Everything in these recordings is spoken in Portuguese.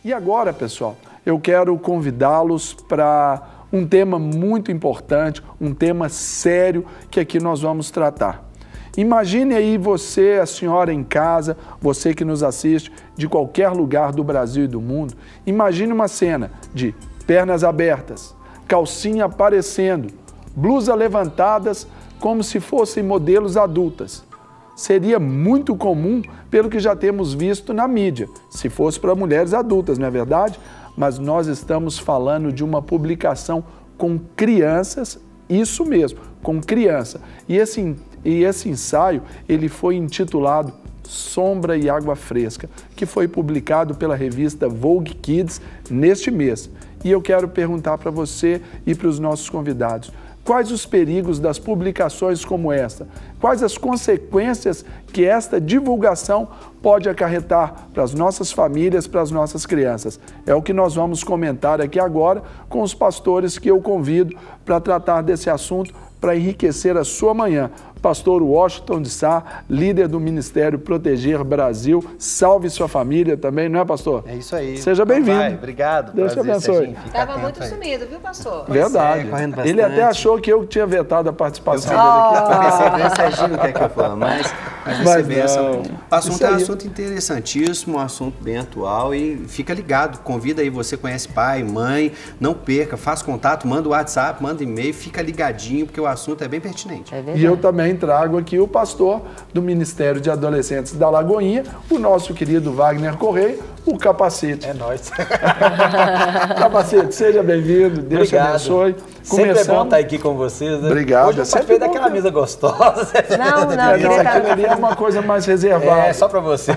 E agora, pessoal, eu quero convidá-los para um tema muito importante, um tema sério que aqui nós vamos tratar. Imagine aí você, a senhora em casa, você que nos assiste de qualquer lugar do Brasil e do mundo, imagine uma cena de pernas abertas, calcinha aparecendo, blusa levantadas como se fossem modelos adultas. Seria muito comum pelo que já temos visto na mídia, se fosse para mulheres adultas, não é verdade? Mas nós estamos falando de uma publicação com crianças, isso mesmo, com criança. E esse ensaio, ele foi intitulado Sombra e Água Fresca, que foi publicado pela revista Vogue Kids neste mês. E eu quero perguntar para você e para os nossos convidados, quais os perigos das publicações como esta? Quais as consequências que esta divulgação pode acarretar para as nossas famílias, para as nossas crianças? É o que nós vamos comentar aqui agora com os pastores que eu convido para tratar desse assunto, para enriquecer a sua manhã. Pastor Washington de Sá, líder do Ministério Proteger Brasil. Salve sua família também, não é, pastor? É isso aí. Seja bem-vindo. Obrigado. Deus te abençoe. Estava muito sumido, viu, pastor? Verdade. Ele até achou que eu tinha vetado a participação dele aqui. Eu pensei que o Serginho quer que eu fale, mas não. O assunto é um assunto interessantíssimo, um assunto bem atual e fica ligado. Convida aí, você conhece pai, mãe, não perca, faz contato, manda o WhatsApp, manda e-mail, fica ligadinho, porque o assunto é bem pertinente. E eu também trago aqui o pastor do Ministério de Adolescentes da Lagoinha, o nosso querido Wagner Correia, o Capacete. É nóis. Capacete, seja bem-vindo, Deus te abençoe. Sempre é bom estar aqui com vocês, né? Obrigado. Hoje eu participei daquela mesa gostosa. Não. Aquilo ali é uma coisa mais reservada. É, só para vocês.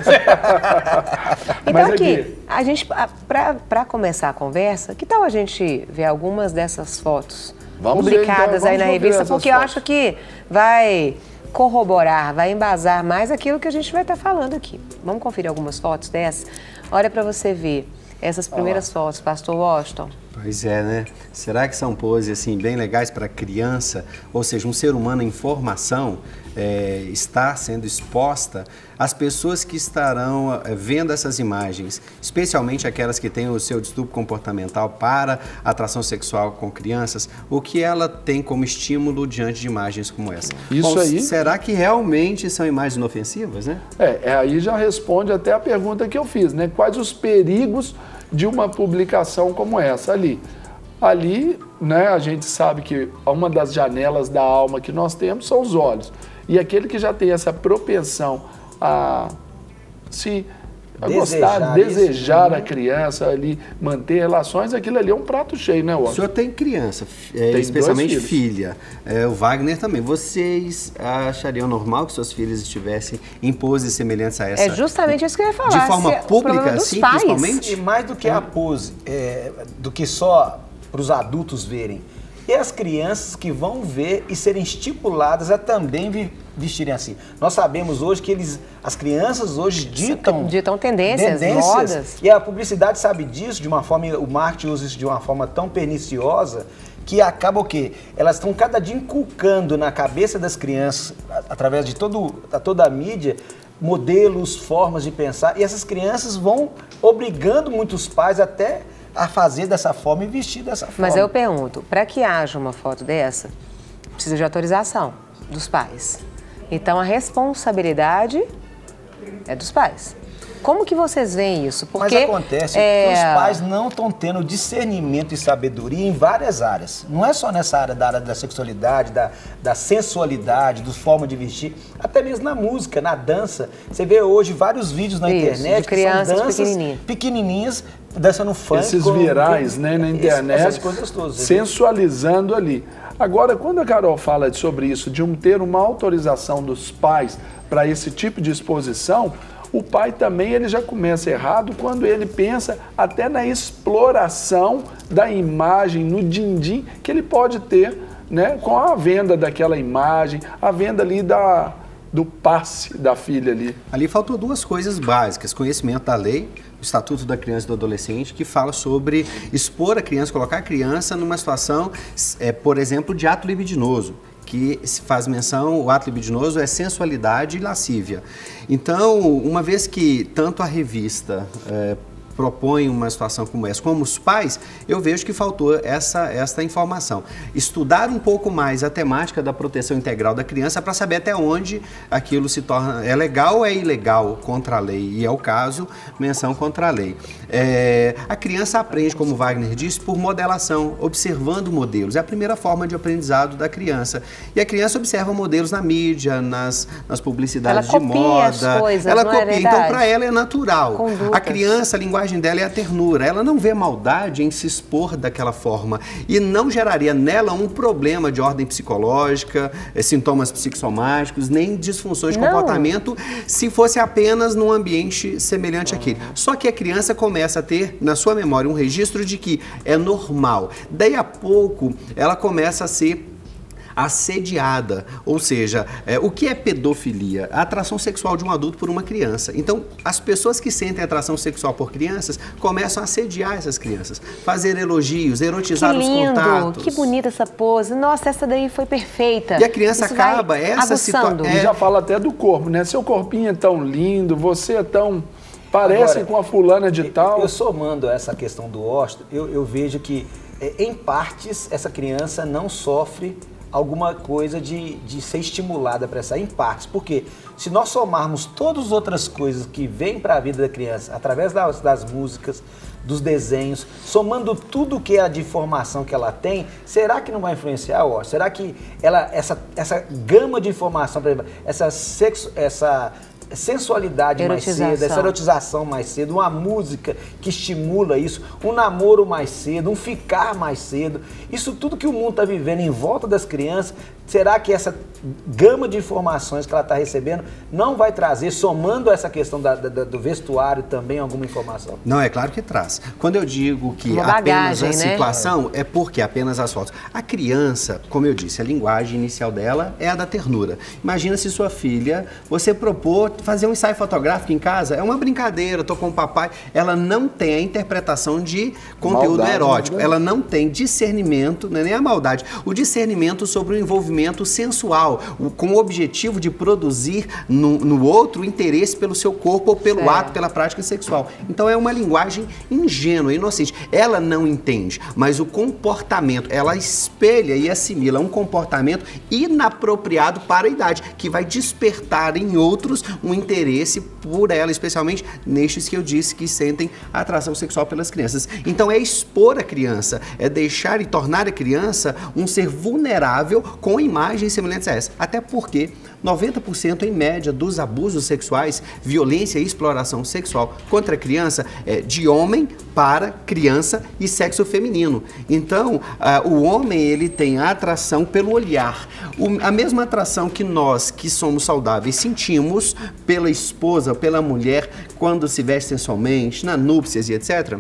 Então aqui, a gente, para começar a conversa, que tal a gente ver algumas dessas fotos publicadas aí na revista? Porque eu acho que vai corroborar, vai embasar mais aquilo que a gente vai estar falando aqui. Vamos conferir algumas fotos dessas? Olha para você ver essas primeiras fotos, pastor Washington. Pois é, né? Será que são poses assim, bem legais para criança? Ou seja, um ser humano em formação está sendo exposta às pessoas que estarão vendo essas imagens, especialmente aquelas que têm o seu distúrbio comportamental para atração sexual com crianças, o que ela tem como estímulo diante de imagens como essa? Isso aí. Será que realmente são imagens inofensivas, né? Aí já responde até a pergunta que eu fiz, né? Quais os perigos de uma publicação como essa ali? Ali, né, a gente sabe que uma das janelas da alma que nós temos são os olhos. E aquele que já tem essa propensão a desejar a criança ali, manter relações, aquilo ali é um prato cheio, né, Washington? O senhor tem criança, tem especialmente filha. O Wagner também. Vocês achariam normal que suas filhas estivessem em poses semelhantes a essa? É justamente isso que eu ia falar. De forma pública, assim, principalmente? E mais do que a pose, do que só para os adultos verem. E as crianças que vão ver e serem estimuladas a também vestirem assim. Nós sabemos hoje que as crianças hoje ditam tendências, modas. E a publicidade sabe disso de uma forma, o marketing usa isso de uma forma tão perniciosa que acaba o quê? Elas estão cada dia inculcando na cabeça das crianças, através de toda a mídia, modelos, formas de pensar, e essas crianças vão obrigando muitos pais até a fazer dessa forma e vestir dessa forma. Mas eu pergunto, para que haja uma foto dessa, precisa de autorização dos pais. Então a responsabilidade é dos pais. Como que vocês veem isso? Porque mas acontece que os pais não estão tendo discernimento e sabedoria em várias áreas. Não é só nessa área da sexualidade, da sensualidade, da forma de vestir, até mesmo na música, na dança. Você vê hoje vários vídeos na internet de crianças que são danças pequenininhas dançando funk. Esses virais, né, na internet, essas coisas todas, sensualizando ali. Agora, quando a Carol fala sobre isso, de ter uma autorização dos pais para esse tipo de exposição, o pai também ele já começa errado quando ele pensa até na exploração da imagem, no din-din que ele pode ter, né, com a venda daquela imagem, a venda ali do passe da filha ali. Ali faltou duas coisas básicas, conhecimento da lei, o Estatuto da Criança e do Adolescente, que fala sobre expor a criança, colocar a criança numa situação, por exemplo, de ato libidinoso, que se faz menção, o ato libidinoso é sensualidade e lascívia. Então, uma vez que tanto a revista propõem uma situação como essa, como os pais, eu vejo que faltou essa informação. Estudar um pouco mais a temática da proteção integral da criança para saber até onde aquilo se torna legal ou é ilegal contra a lei, e é o caso, menção contra a lei. A criança aprende, como Wagner disse, por modelação, observando modelos. É a primeira forma de aprendizado da criança. E a criança observa modelos na mídia, nas publicidades de moda. As coisas, ela não copia, é então para ela é natural. Condutas. A criança, a linguagem dela é a ternura. Ela não vê maldade em se expor daquela forma e não geraria nela um problema de ordem psicológica, sintomas psicossomáticos, nem disfunções de comportamento, se fosse apenas num ambiente semelhante àquele. Só que a criança começa a ter na sua memória um registro de que é normal. Daí a pouco ela começa a ser assediada, ou seja, o que é pedofilia? A atração sexual de um adulto por uma criança. Então, as pessoas que sentem atração sexual por crianças começam a assediar essas crianças, fazer elogios, erotizar os contatos. Que bonita essa pose. Nossa, essa daí foi perfeita. E a criança acaba essa situação. E já fala até do corpo, né? Seu corpinho é tão lindo, você é tão... Parece agora, com a fulana de tal. Eu somando essa questão do ósteo, eu vejo que, em partes, essa criança não sofre alguma coisa de ser estimulada para essa, em partes. Porque se nós somarmos todas as outras coisas que vêm para a vida da criança, através das músicas, dos desenhos, somando tudo que é de informação que ela tem, será que não vai influenciar? Será que essa gama de informação, essa sensualidade mais cedo, essa erotização mais cedo, uma música que estimula isso, um namoro mais cedo, um ficar mais cedo, isso tudo que o mundo está vivendo em volta das crianças, será que essa gama de informações que ela está recebendo não vai trazer, somando essa questão do vestuário também, alguma informação? Não, é claro que traz. Quando eu digo que apenas a situação, é porque apenas as fotos. A criança, como eu disse, a linguagem inicial dela é a da ternura. Imagina se sua filha, você propor fazer um ensaio fotográfico em casa, é uma brincadeira, tô com o papai, ela não tem a interpretação de conteúdo maldade, erótico, ela não tem discernimento, não é nem a maldade, o discernimento sobre o envolvimento sensual, com o objetivo de produzir no outro interesse pelo seu corpo ou pelo ato, pela prática sexual. Então é uma linguagem ingênua, inocente. Ela não entende, mas o comportamento, ela espelha e assimila um comportamento inapropriado para a idade, que vai despertar em outros um interesse por ela, especialmente nestes que eu disse que sentem atração sexual pelas crianças. Então é expor a criança, é deixar e tornar a criança um ser vulnerável com imagens semelhantes a essa. Até porque 90% em média dos abusos sexuais, violência e exploração sexual contra a criança é de homem para criança e sexo feminino. Então, o homem ele tem a atração pelo olhar. A mesma atração que nós, que somos saudáveis, sentimos pela esposa, pela mulher, quando se veste sensualmente, na núpcias e etc.,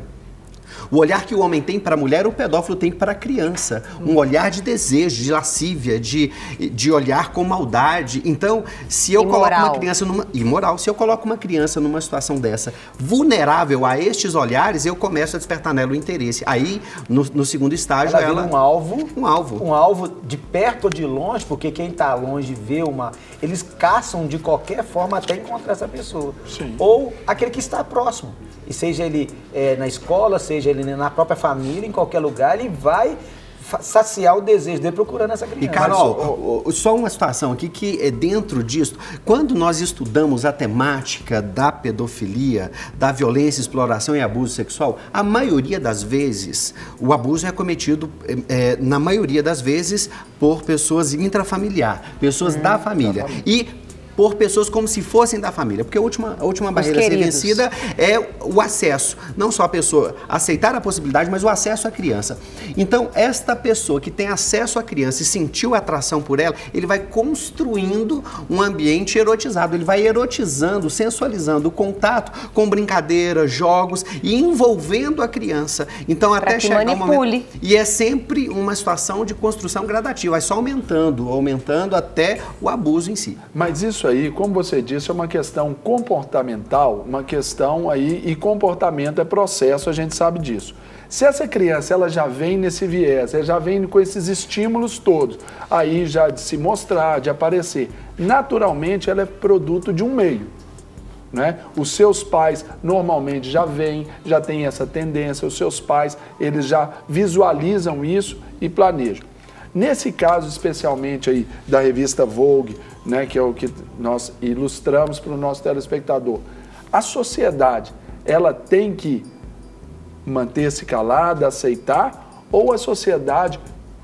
o olhar que o homem tem para a mulher, o pedófilo tem para a criança. Um olhar de desejo, de lascívia, de olhar com maldade. Então, se eu coloco uma criança numa... Imoral. Se eu coloco uma criança numa situação dessa, vulnerável a estes olhares, eu começo a despertar nela o interesse. Aí, no segundo estágio, ela vira um alvo. Um alvo. Um alvo de perto ou de longe, porque quem está longe vê uma... Eles caçam de qualquer forma até encontrar essa pessoa. Sim. Ou aquele que está próximo. E seja ele na escola, seja ele na própria família, em qualquer lugar, ele vai saciar o desejo dele procurando essa criança. E, Carol, só uma situação aqui que é dentro disso. Quando nós estudamos a temática da pedofilia, da violência, exploração e abuso sexual, a maioria das vezes, o abuso é cometido, na maioria das vezes, por pessoas intrafamiliar, pessoas da família. E por pessoas como se fossem da família, porque a última barreira a ser vencida é o acesso, não só a pessoa aceitar a possibilidade, mas o acesso à criança. Então, esta pessoa que tem acesso à criança e sentiu atração por ela, ele vai construindo um ambiente erotizado, ele vai erotizando, sensualizando o contato com brincadeiras, jogos e envolvendo a criança. Então, até chegar ao momento... E é sempre uma situação de construção gradativa, vai só aumentando até o abuso em si. Mas isso aí, como você disse, é uma questão comportamental, uma questão aí, e comportamento é processo, a gente sabe disso. Se essa criança ela já vem nesse viés, ela já vem com esses estímulos todos, aí já de se mostrar, de aparecer, naturalmente ela é produto de um meio. né? Os seus pais normalmente já veem, já têm essa tendência, os seus pais, eles já visualizam isso e planejam. Nesse caso, especialmente aí da revista Vogue, né, que é o que nós ilustramos para o nosso telespectador, a sociedade, ela tem que manter-se calada, aceitar, ou a sociedade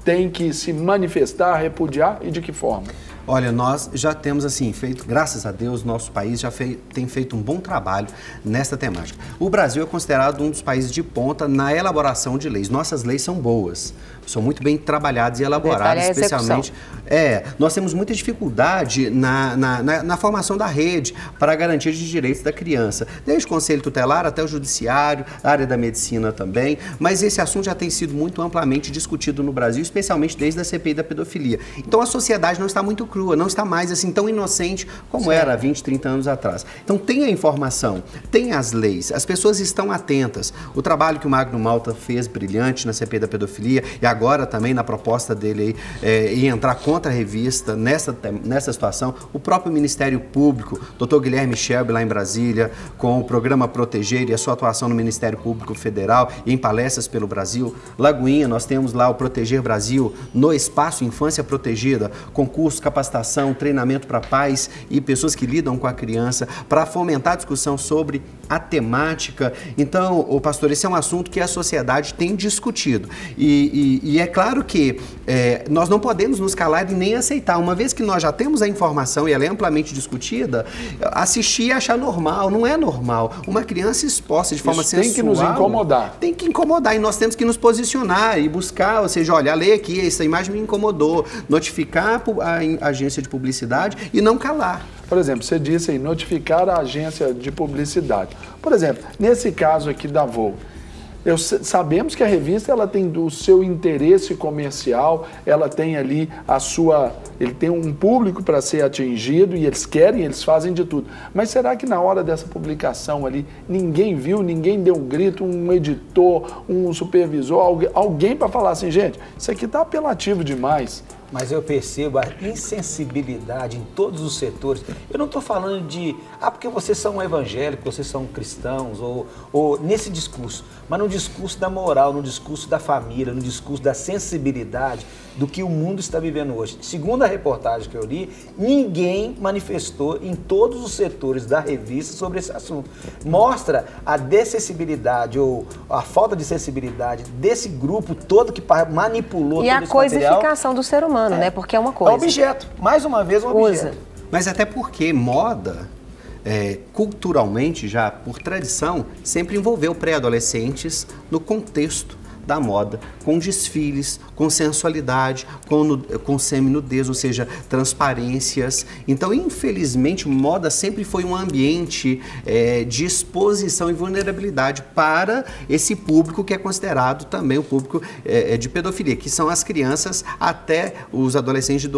tem que se manifestar, repudiar, e de que forma? Olha, nós já temos assim feito, graças a Deus, nosso país já tem feito um bom trabalho nesta temática. O Brasil é considerado um dos países de ponta na elaboração de leis. Nossas leis são boas, são muito bem trabalhadas e elaboradas, especialmente. Nós temos muita dificuldade na formação da rede para a garantia de direitos da criança, desde o Conselho Tutelar até o Judiciário, a área da medicina também, mas esse assunto já tem sido muito amplamente discutido no Brasil, especialmente desde a CPI da pedofilia. Então a sociedade não está muito crua, não está mais assim tão inocente como era há 20, 30 anos atrás. Então tem a informação, tem as leis, as pessoas estão atentas. O trabalho que o Magno Malta fez brilhante na CPI da pedofilia e agora também na proposta dele aí, em entrar contra a revista nessa situação, o próprio Ministério Público, Dr. Guilherme Shelby lá em Brasília, com o programa Proteger e a sua atuação no Ministério Público Federal e em palestras pelo Brasil. Lagoinha, nós temos lá o Proteger Brasil, no Espaço Infância Protegida, concurso, capacitação, treinamento para pais e pessoas que lidam com a criança, para fomentar a discussão sobre a temática. Então, pastor, esse é um assunto que a sociedade tem discutido. E é claro que nós não podemos nos calar e nem aceitar. Uma vez que nós já temos a informação e ela é amplamente discutida, assistir e achar normal. Não é normal. Uma criança exposta de forma sensual... tem que nos incomodar. Tem que incomodar e nós temos que nos posicionar e buscar, ou seja, olha, a lei aqui, essa imagem me incomodou, notificar a agência de publicidade e não calar. Por exemplo, você disse aí, notificar a agência de publicidade. Por exemplo, nesse caso aqui da Vogue, sabemos que a revista ela tem o seu interesse comercial, ela tem ali ele tem um público para ser atingido e eles fazem de tudo. Mas será que na hora dessa publicação ali, ninguém viu, ninguém deu um grito, um editor, um supervisor, alguém para falar assim, gente, isso aqui está apelativo demais. Mas eu percebo a insensibilidade em todos os setores. Eu não estou falando de, porque vocês são evangélicos, vocês são cristãos, ou nesse discurso, mas no discurso da moral, no discurso da família, no discurso da sensibilidade do que o mundo está vivendo hoje. Segundo a reportagem que eu li, ninguém manifestou em todos os setores da revista sobre esse assunto. Mostra a dessensibilidade ou a falta de sensibilidade desse grupo todo que manipulou todo esse material. E a coisificação do ser humano, né? Porque é uma coisa. É um objeto. Mais uma vez, um objeto. Mas até porque moda, culturalmente, já por tradição, sempre envolveu pré-adolescentes no contexto da moda, com desfiles, com sensualidade, com semi-nudez, ou seja, transparências. Então, infelizmente, moda sempre foi um ambiente de exposição e vulnerabilidade para esse público que é considerado também o público de pedofilia, que são as crianças até os adolescentes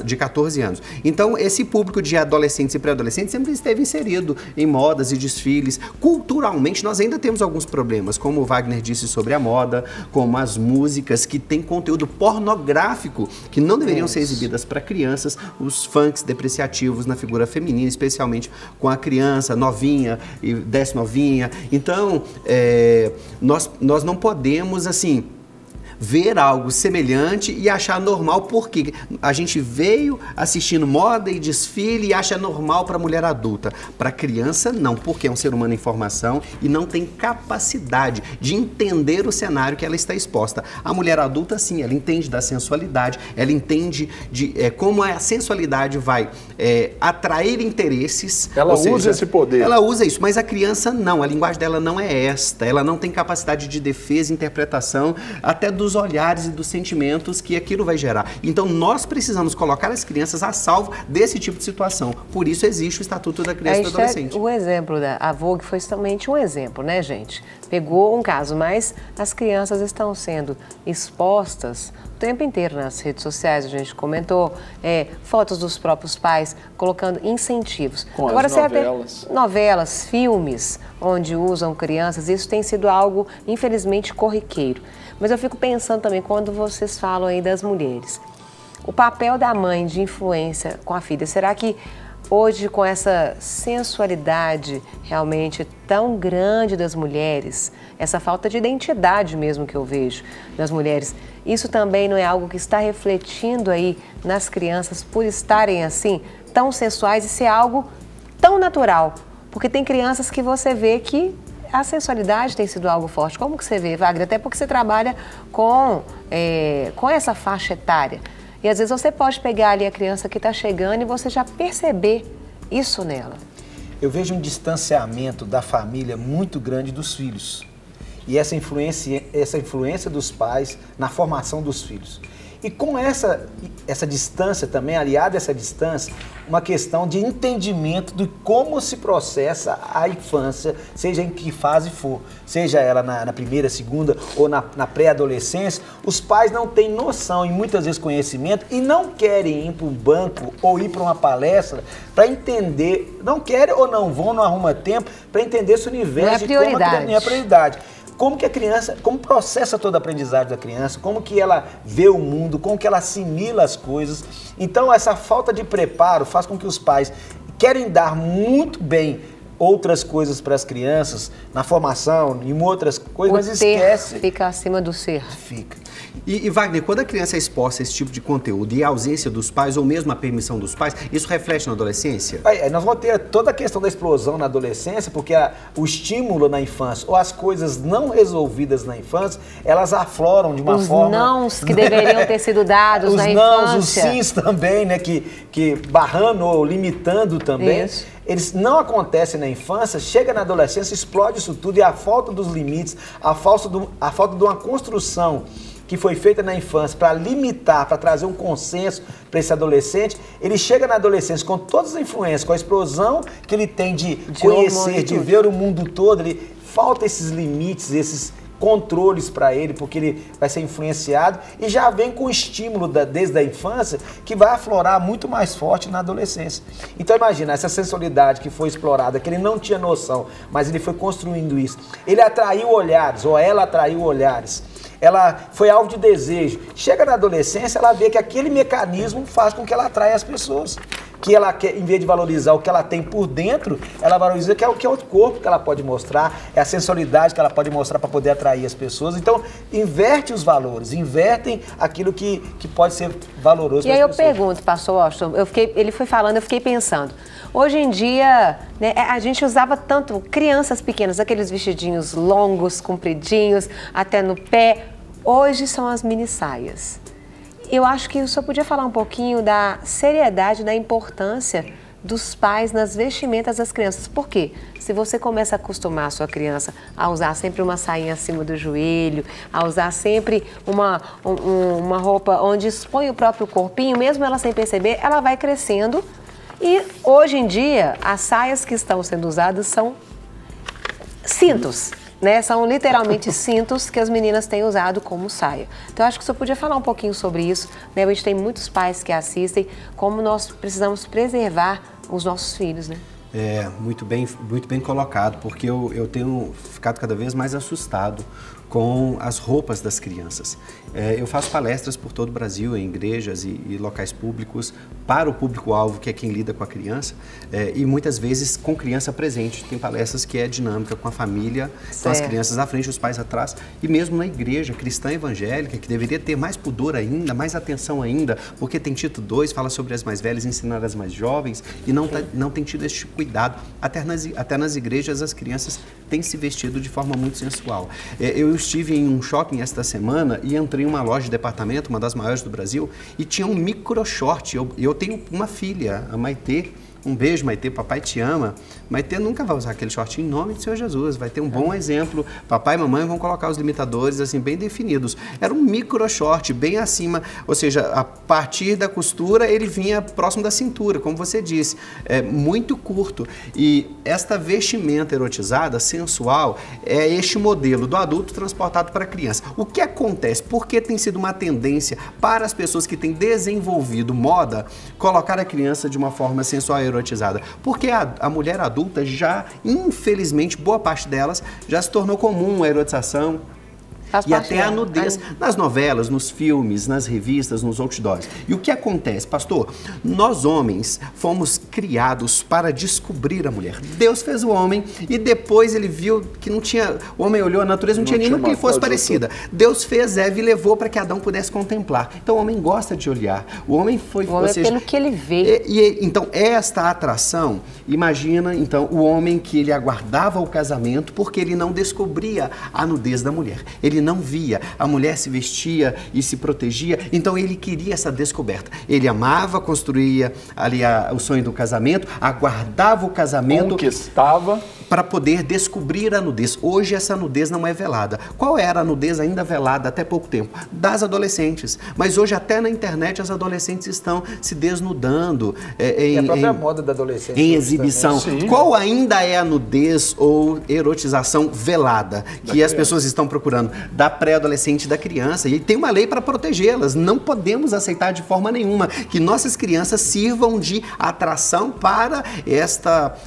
de 14 anos. Então, esse público de adolescentes e pré-adolescentes sempre esteve inserido em modas e desfiles. Culturalmente, nós ainda temos alguns problemas, como o Wagner disse sobre a moda, como as músicas que têm conteúdo pornográfico, que não deveriam ser exibidas para crianças, os funks depreciativos na figura feminina, especialmente com a criança novinha e desce novinha. Então, nós não podemos, assim, ver algo semelhante e achar normal, porque a gente veio assistindo moda e desfile e acha normal para mulher adulta. Para criança, não, porque é um ser humano em formação e não tem capacidade de entender o cenário que ela está exposta. A mulher adulta, sim, ela entende da sensualidade, ela entende de como a sensualidade vai atrair interesses. Ela usa esse poder. Ela usa isso, mas a criança não, a linguagem dela não é esta, ela não tem capacidade de defesa e interpretação até dos olhares e dos sentimentos que aquilo vai gerar. Então, nós precisamos colocar as crianças a salvo desse tipo de situação. Por isso existe o Estatuto da Criança e do Adolescente. O exemplo da Vogue foi somente um exemplo, né, gente? Pegou um caso, mas as crianças estão sendo expostas o tempo inteiro nas redes sociais, a gente comentou, fotos dos próprios pais, colocando incentivos. Com agora, as novelas. Novelas, filmes, onde usam crianças, isso tem sido algo, infelizmente, corriqueiro. Mas eu fico pensando também, quando vocês falam aí das mulheres, o papel da mãe de influência com a filha, será que hoje, com essa sensualidade realmente tão grande das mulheres, essa falta de identidade mesmo que eu vejo das mulheres, isso também não é algo que está refletindo aí nas crianças por estarem assim, tão sensuais e ser algo tão natural? Porque tem crianças que você vê que a sensualidade tem sido algo forte. Como que você vê, Wagner? Até porque você trabalha com essa faixa etária. E às vezes você pode pegar ali a criança que está chegando e você já perceber isso nela. Eu vejo um distanciamento da família muito grande dos filhos. E essa influência dos pais na formação dos filhos. E com essa distância também, aliada a essa distância, uma questão de entendimento de como se processa a infância, seja em que fase for, seja ela na primeira, segunda ou na pré-adolescência, os pais não têm noção e muitas vezes conhecimento e não querem ir para um banco ou ir para uma palestra para entender, não querem ou não vão, não arruma tempo para entender esse universo. Não é prioridade. Não é prioridade. Como que a criança, como processa toda a aprendizagem da criança, como que ela vê o mundo, como que ela assimila as coisas. Então, essa falta de preparo faz com que os pais querem dar muito bem outras coisas para as crianças, na formação, em outras coisas, mas esquece. Fica acima do ser. Fica. E Wagner, quando a criança é exposta a esse tipo de conteúdo e a ausência dos pais ou mesmo a permissão dos pais, isso reflete na adolescência? Nós vamos ter toda a questão da explosão na adolescência, porque o estímulo na infância ou as coisas não resolvidas na infância, elas afloram de uma forma... Os nãos que deveriam ter sido dados na infância. Os nãos, os sims também, né, que barrando ou limitando também. Isso. Eles não acontecem na infância, chega na adolescência, explode isso tudo e a falta dos limites, a falta de uma construção que foi feita na infância para limitar, para trazer um consenso para esse adolescente, ele chega na adolescência com todas as influências, com a explosão que ele tem de conhecer, de ver o mundo todo, falta esses limites, esses controles para ele, porque ele vai ser influenciado e já vem com o estímulo desde a infância que vai aflorar muito mais forte na adolescência. Então imagina, essa sensualidade que foi explorada, que ele não tinha noção, mas ele foi construindo isso. Ele atraiu olhares, ou ela atraiu olhares. Ela foi alvo de desejo. Chega na adolescência, ela vê que aquele mecanismo faz com que ela atraia as pessoas. Que ela quer, em vez de valorizar o que ela tem por dentro, ela valoriza o que é o corpo que ela pode mostrar, é a sensualidade que ela pode mostrar para poder atrair as pessoas. Então, inverte os valores, invertem aquilo que pode ser valoroso. E aí eu pergunto, pastor Washington, ele foi falando, eu fiquei pensando. Hoje em dia, né, a gente usava tanto crianças pequenas, aqueles vestidinhos longos, compridinhos, até no pé. Hoje são as mini saias. Eu acho que o senhor podia falar um pouquinho da seriedade, da importância dos pais nas vestimentas das crianças. Por quê? Se você começa a acostumar a sua criança a usar sempre uma sainha acima do joelho, a usar sempre uma roupa onde expõe o próprio corpinho, mesmo ela sem perceber, ela vai crescendo. E hoje em dia, as saias que estão sendo usadas são cintos. Né? São literalmente cintos que as meninas têm usado como saia. Então, acho que o senhor podia falar um pouquinho sobre isso. Né? A gente tem muitos pais que assistem, como nós precisamos preservar os nossos filhos. Né? Muito bem colocado, porque eu tenho ficado cada vez mais assustado com as roupas das crianças. Eu faço palestras por todo o Brasil, em igrejas e locais públicos, para o público-alvo, que é quem lida com a criança, e muitas vezes com criança presente. Tem palestras que é dinâmica com a família, com as crianças à frente, os pais atrás, e mesmo na igreja cristã evangélica, que deveria ter mais pudor ainda, mais atenção ainda, porque tem Tito 2, fala sobre as mais velhas ensinar as mais jovens, e não tem tido esse cuidado. Até nas igrejas as crianças têm se vestido de forma muito sensual. Eu estive em um shopping esta semana e entrei em uma loja de departamento, uma das maiores do Brasil, e tinha um micro short. Eu tenho uma filha, a Maitê. Um beijo, Maitê, papai te ama. Maitê nunca vai usar aquele shortinho em nome do Senhor Jesus. Vai ter um bom exemplo. Papai e mamãe vão colocar os limitadores assim bem definidos. Era um micro short, bem acima, ou seja, a partir da costura ele vinha próximo da cintura, como você disse. Muito curto. E esta vestimenta erotizada, sensual, é este modelo do adulto transportado para a criança. O que acontece? Por que tem sido uma tendência para as pessoas que têm desenvolvido moda colocar a criança de uma forma sensual e erotizada? Porque a mulher adulta já, infelizmente, boa parte delas já se tornou comum a erotização. E até a nudez nas novelas, nos filmes, nas revistas, nos outdoors. E o que acontece, pastor? Nós homens fomos criados para descobrir a mulher. Deus fez o homem e depois ele viu que não tinha... O homem olhou a natureza, não tinha nenhuma que fosse parecida. Deus fez Eva e levou para que Adão pudesse contemplar. Então o homem gosta de olhar. O homem foi... O homem pelo que ele vê. Então esta atração, imagina então o homem que ele aguardava o casamento porque ele não descobria a nudez da mulher. Ele não via. A mulher se vestia e se protegia, então ele queria essa descoberta. Ele amava, construía ali o sonho do casamento, aguardava o casamento. Conquistava. Para poder descobrir a nudez. Hoje essa nudez não é velada. Qual era a nudez ainda velada até pouco tempo? Das adolescentes. Mas hoje até na internet as adolescentes estão se desnudando. E a própria moda da adolescente. Em exibição. Qual ainda é a nudez ou erotização velada que as pessoas estão procurando? Da pré-adolescente e da criança. E tem uma lei para protegê-las. Não podemos aceitar de forma nenhuma que nossas crianças sirvam de atração para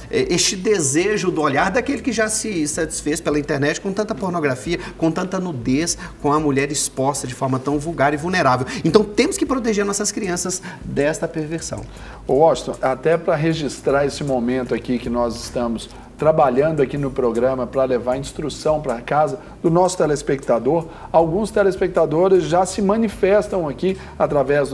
este desejo do olhar daquele que já se satisfez pela internet com tanta pornografia, com tanta nudez, com a mulher exposta de forma tão vulgar e vulnerável. Então temos que proteger nossas crianças desta perversão. Ô Washington, até para registrar esse momento aqui que nós estamos trabalhando aqui no programa para levar instrução para casa do nosso telespectador, alguns telespectadores já se manifestam aqui através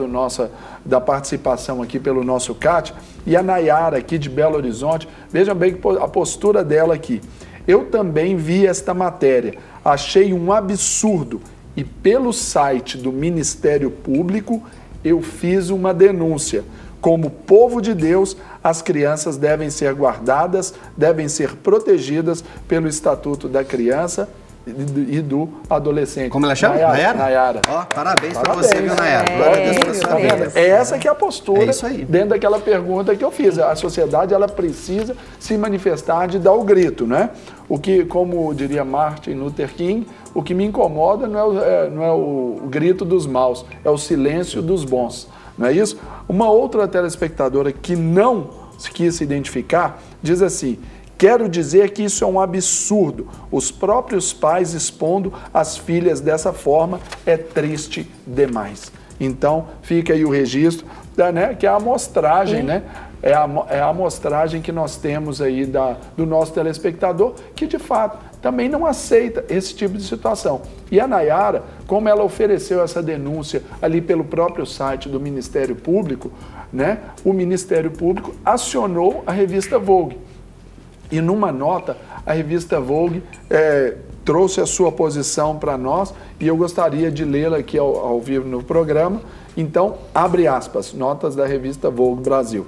da participação aqui pelo nosso CAT, e a Nayara aqui de Belo Horizonte, vejam bem a postura dela aqui. Eu também vi esta matéria, achei um absurdo e pelo site do Ministério Público eu fiz uma denúncia. Como povo de Deus, as crianças devem ser guardadas, devem ser protegidas pelo Estatuto da Criança e do adolescente. Como ela chama? Nayara. Parabéns para você, viu, Nayara? Glória a Deus pela sua vida. É essa que é a postura dentro daquela pergunta que eu fiz. A sociedade, ela precisa se manifestar de dar o grito, né? O que, como diria Martin Luther King, o que me incomoda não é o grito dos maus, é o silêncio dos bons. Não é isso? Uma outra telespectadora que não quis se identificar diz assim: quero dizer que isso é um absurdo. Os próprios pais expondo as filhas dessa forma é triste demais. Então, fica aí o registro, né, que é a amostragem, né? É a amostragem que nós temos aí do nosso telespectador, que de fato também não aceita esse tipo de situação. E a Nayara, como ela ofereceu essa denúncia ali pelo próprio site do Ministério Público, né, o Ministério Público acionou a revista Vogue. E numa nota, a revista Vogue trouxe a sua posição para nós e eu gostaria de lê-la aqui ao vivo no programa. Então, abre aspas, notas da revista Vogue Brasil.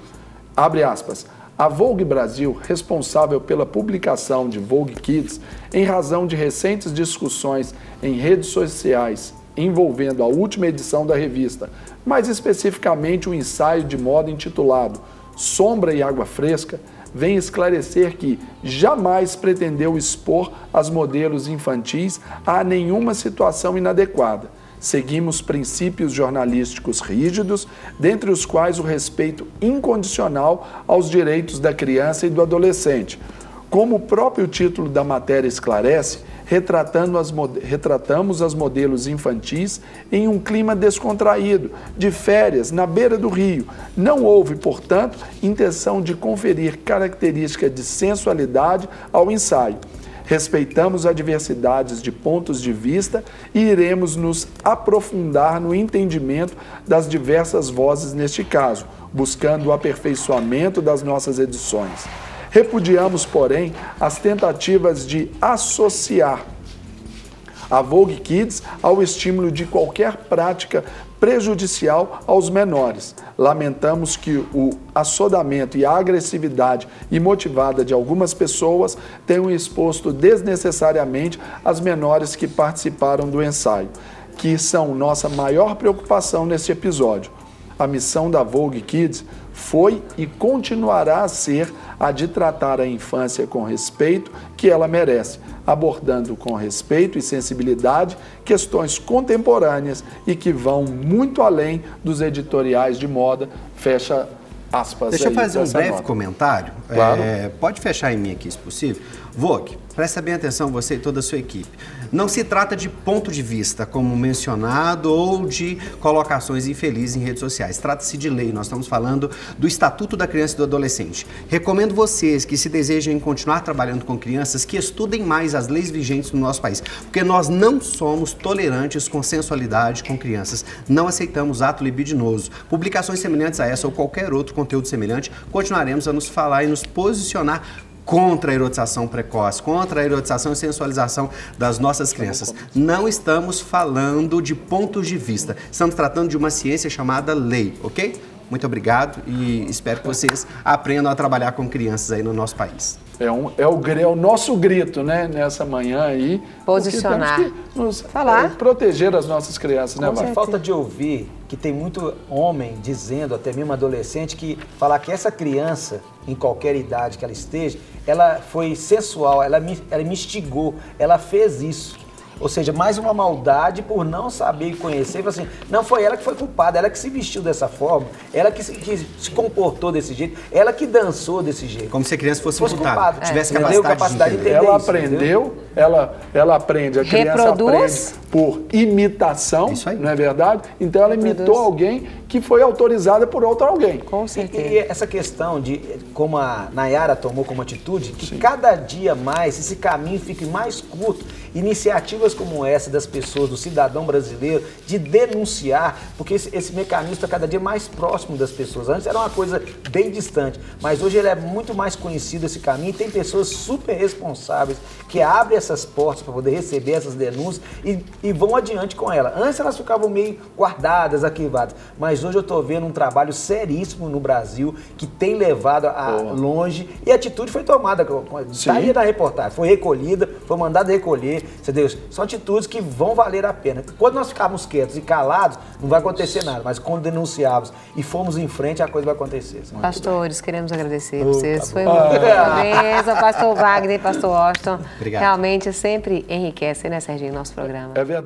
Abre aspas. A Vogue Brasil, responsável pela publicação de Vogue Kids, em razão de recentes discussões em redes sociais envolvendo a última edição da revista, mais especificamente o ensaio de moda intitulado Sombra e Água Fresca, vem esclarecer que jamais pretendeu expor as modelos infantis a nenhuma situação inadequada. Seguimos princípios jornalísticos rígidos, dentre os quais o respeito incondicional aos direitos da criança e do adolescente. Como o próprio título da matéria esclarece, retratamos as modelos infantis em um clima descontraído, de férias, na beira do rio. Não houve, portanto, intenção de conferir característica de sensualidade ao ensaio. Respeitamos a diversidade de pontos de vista e iremos nos aprofundar no entendimento das diversas vozes neste caso, buscando o aperfeiçoamento das nossas edições. Repudiamos, porém, as tentativas de associar a Vogue Kids ao estímulo de qualquer prática prejudicial aos menores. Lamentamos que o assodamento e a agressividade imotivada de algumas pessoas tenham exposto desnecessariamente as menores que participaram do ensaio, que são nossa maior preocupação neste episódio. A missão da Vogue Kids foi e continuará a ser a de tratar a infância com respeito que ela merece, abordando com respeito e sensibilidade questões contemporâneas e que vão muito além dos editoriais de moda, fecha aspas. Deixa eu fazer um breve comentário. Claro. Pode fechar em mim aqui, se possível. Vogue, presta bem atenção, você e toda a sua equipe. Não se trata de ponto de vista, como mencionado, ou de colocações infelizes em redes sociais. Trata-se de lei. Nós estamos falando do Estatuto da Criança e do Adolescente. Recomendo vocês que, se desejam continuar trabalhando com crianças, que estudem mais as leis vigentes no nosso país. Porque nós não somos tolerantes com sensualidade com crianças. Não aceitamos ato libidinoso. Publicações semelhantes a essa ou qualquer outro conteúdo semelhante, continuaremos a nos falar e nos posicionar contra a erotização precoce, contra a erotização e sensualização das nossas crianças. Não estamos falando de pontos de vista, estamos tratando de uma ciência chamada lei, ok? Muito obrigado e espero que vocês aprendam a trabalhar com crianças aí no nosso país. É o nosso grito, né, nessa manhã aí. Posicionar. Temos que nos proteger as nossas crianças, né, Mas falta de ouvir que tem muito homem dizendo, até mesmo adolescente, que falar que essa criança, em qualquer idade que ela esteja, ela foi sensual, ela me instigou, ela fez isso. Ou seja, mais uma maldade por não saber e conhecer. Assim, não foi ela que foi culpada, ela que se vestiu dessa forma, ela que se comportou desse jeito, ela que dançou desse jeito. Como se a criança fosse culpada, tivesse capacidade de entender. Ela aprendeu, ela aprende, a criança aprende por imitação, não é verdade? Então ela imitou alguém que foi autorizada por outro alguém. Com certeza. E essa questão de, como a Nayara tomou como atitude, que cada dia mais esse caminho fique mais curto, iniciativas como essa das pessoas, do cidadão brasileiro, de denunciar, porque esse mecanismo está cada dia mais próximo das pessoas. Antes era uma coisa bem distante, mas hoje ele é muito mais conhecido, esse caminho, e tem pessoas super responsáveis que abrem essas portas para poder receber essas denúncias e vão adiante com ela. Antes elas ficavam meio guardadas, arquivadas, mas hoje eu estou vendo um trabalho seríssimo no Brasil que tem levado a longe, e a atitude foi tomada, está aí na reportagem, foi recolhida, foi mandada recolher, entendeu? São atitudes que vão valer a pena. Quando nós ficarmos quietos e calados, não vai acontecer nada, mas quando denunciarmos e formos em frente, a coisa vai acontecer. Pastores, queremos agradecer vocês, foi uma bênção, pastor Wagner, pastor Washington. Obrigado. Realmente sempre enriquece, né, Serginho, nosso programa. É verdade.